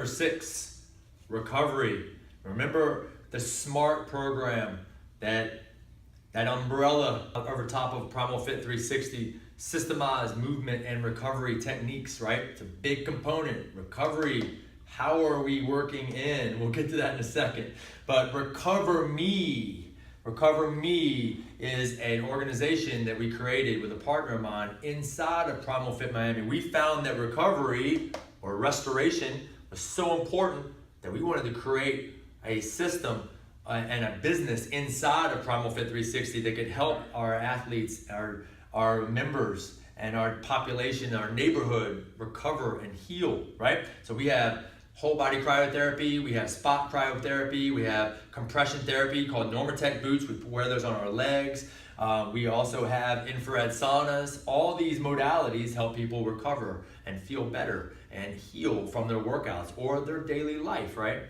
Number 6, recovery. Remember the SMART program, that umbrella over top of Primal Fit 360, systemized movement and recovery techniques, right? It's a big component. Recovery, how are we working in? We'll get to that in a second. But Recover Me is an organization that we created with a partner of mine inside of Primal Fit Miami. We found that recovery or restoration was so important that we wanted to create a system and a business inside of Primal Fit 360 that could help our athletes, our members, and our population, our neighborhood recover and heal, right? So we have whole body cryotherapy, we have spot cryotherapy, we have compression therapy called Normatec boots. We wear those on our legs. We also have infrared saunas. All these modalities help people recover and feel better and heal from their workouts or their daily life, right?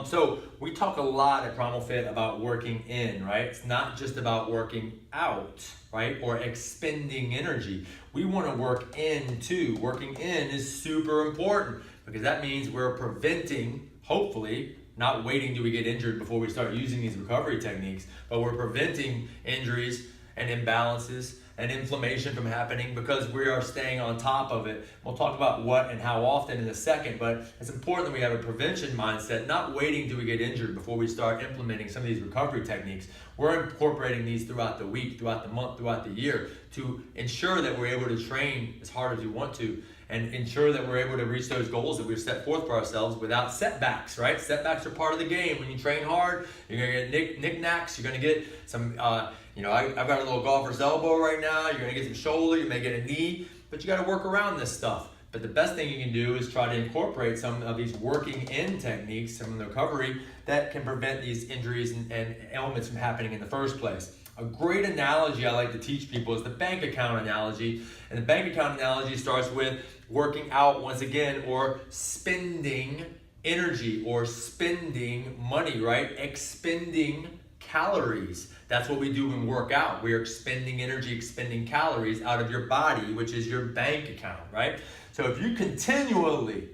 So we talk a lot at Primal Fit about working in, right? It's not just about working out, right? Or expending energy. We want to work in too. Working in is super important because that means we're preventing, hopefully, not waiting till we get injured before we start using these recovery techniques, but we're preventing injuries and imbalances and inflammation from happening because we are staying on top of it. We'll talk about what and how often in a second, but it's important that we have a prevention mindset, not waiting till we get injured before we start implementing some of these recovery techniques. We're incorporating these throughout the week, throughout the month, throughout the year to ensure that we're able to train as hard as we want to and ensure that we're able to reach those goals that we've set forth for ourselves without setbacks, right? Setbacks are part of the game. When you train hard, you're gonna get knickknacks, you're gonna get some, I've got a little golfer's elbow right now, you're gonna get some shoulder, you may get a knee, but you gotta work around this stuff. But the best thing you can do is try to incorporate some of these working in techniques, some of the recovery that can prevent these injuries and ailments from happening in the first place. A great analogy I like to teach people is the bank account analogy. And the bank account analogy starts with working out once again, or spending energy or spending money, right? Expending calories. That's what we do when we work out. We are expending energy, expending calories out of your body, which is your bank account, right? So if you continually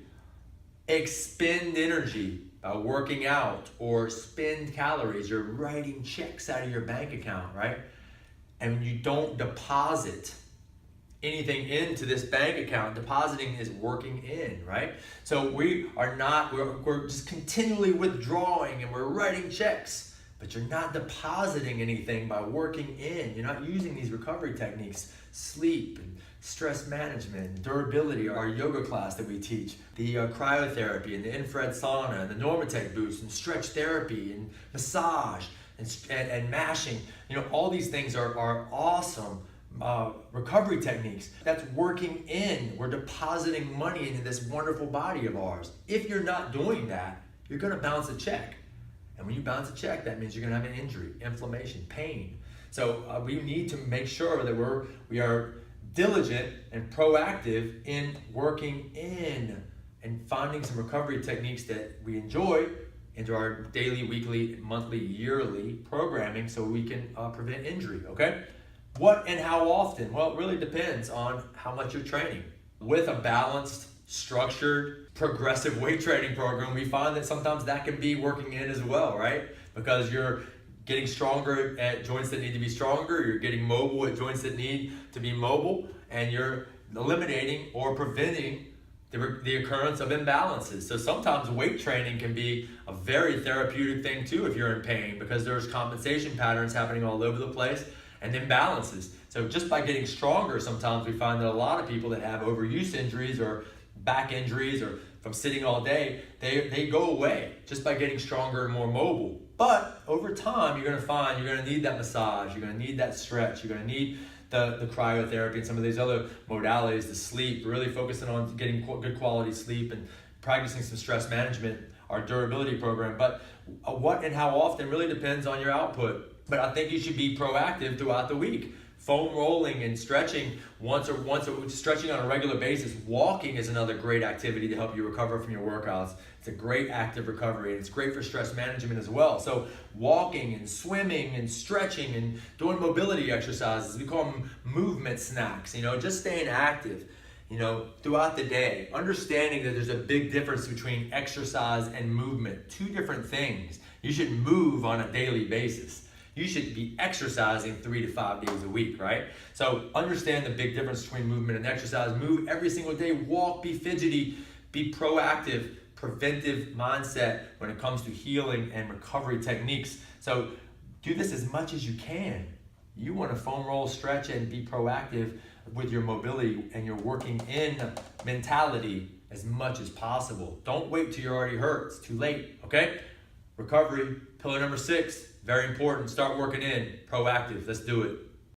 expend energy by working out or spend calories, you're writing checks out of your bank account, right? And you don't deposit anything into this bank account. Depositing is working in, right? So we're just continually withdrawing and we're writing checks, but you're not depositing anything by working in. You're not using these recovery techniques, sleep and stress management, durability, our yoga class that we teach, the cryotherapy and the infrared sauna and the Normatec boots and stretch therapy and massage and mashing. All these things are awesome recovery techniques. That's working in. We're depositing money into this wonderful body of ours. If you're not doing that, you're going to bounce a check. And when you bounce a check, that means you're going to have an injury, inflammation, pain. So we need to make sure that we are diligent and proactive in working in and finding some recovery techniques that we enjoy into our daily, weekly, monthly, yearly programming so we can prevent injury, okay? What and how often? Well, it really depends on how much you're training. With a balanced, structured, progressive weight training program, we find that sometimes that can be working in as well, right? Because you're getting stronger at joints that need to be stronger, you're getting mobile at joints that need to be mobile, and you're eliminating or preventing the occurrence of imbalances. So sometimes weight training can be a very therapeutic thing too if you're in pain, because there's compensation patterns happening all over the place and imbalances. So just by getting stronger, sometimes we find that a lot of people that have overuse injuries or back injuries or from sitting all day, they go away just by getting stronger and more mobile. But over time, you're gonna find you're gonna need that massage, you're gonna need that stretch, you're gonna need the cryotherapy and some of these other modalities, the sleep, really focusing on getting good quality sleep and practicing some stress management, our durability program. But what and how often really depends on your output. But I think you should be proactive throughout the week. Foam rolling and stretching stretching on a regular basis. Walking is another great activity to help you recover from your workouts. It's a great active recovery, and it's great for stress management as well. So walking and swimming and stretching and doing mobility exercises, we call them movement snacks, just staying active. throughout the day, understanding that there's a big difference between exercise and movement. Two different things. You should move on a daily basis. You should be exercising 3 to 5 days a week, right? So understand the big difference between movement and exercise. Move every single day, walk, be fidgety, be proactive, preventive mindset when it comes to healing and recovery techniques. So do this as much as you can. You want to foam roll, stretch, and be proactive with your mobility and your working in mentality as much as possible. Don't wait till you're already hurt. It's too late, okay? Recovery, pillar number 6, very important. Start working in, proactive. Let's do it.